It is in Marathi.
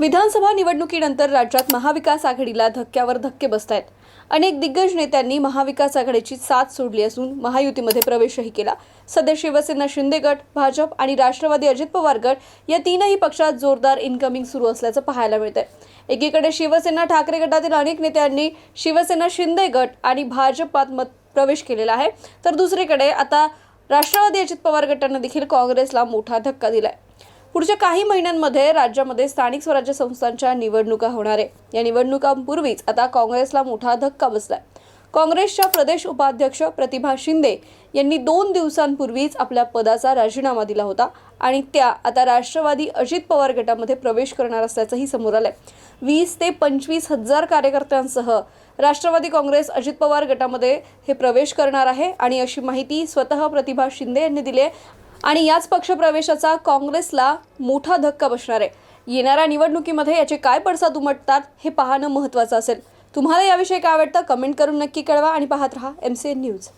विधानसभा निवडणुकीनंतर राज्यात महाविकास आघाडीला धक्क्यावर धक्के बसतायत। अनेक दिग्गज नेत्यांनी महाविकास आघाडीची साथ सोडली असून महायुतीमध्ये प्रवेशही केला। सध्या शिवसेना शिंदे गट, भाजप आणि राष्ट्रवादी अजित पवार गट या तीनही पक्षात जोरदार इनकमिंग सुरू असल्याचं पाहायला मिळतंय। एकीकडे शिवसेना ठाकरे गटातील अनेक नेत्यांनी शिवसेना शिंदे गट आणि भाजपात प्रवेश केलेला आहे, तर दुसरीकडे आता राष्ट्रवादी अजित पवार गटाने देखील काँग्रेसला मोठा धक्का दिलाय। पुढच्या काही महिन्यांमध्ये राज्यामध्ये स्थानिक स्वराज्य संस्थांच्या निवडणुका होणार आहे। या निवडणुकांपूर्वीच आता काँग्रेसला मोठा धक्का बसलाय। काँग्रेसच्या प्रदेश उपाध्यक्ष प्रतिभा शिंदे यांनी 2 दिवसांपूर्वीच आपल्या पदाचा राजीनामा दिला होता आणि त्या आता राष्ट्रवादी अजित पवार गटामध्ये प्रवेश करणार असल्याचंही समोर आलंय। 20 ते 25 हजार कार्यकर्त्यांसह राष्ट्रवादी काँग्रेस अजित पवार गटामध्ये हे प्रवेश करणार आहे आणि अशी माहिती स्वतः प्रतिभा शिंदे यांनी दिली आहे। आणि याच पक्षप्रवेशाचा काँग्रेसला मोठा धक्का बसणार आहे। येणाऱ्या निवडणुकीमध्ये याचे काय पडसाद उमटतात हे पाहणं महत्त्वाचं असेल। तुम्हाला याविषयी काय वाटतं कमेंट करून नक्की कळवा आणि पाहत रहा MCN न्यूज।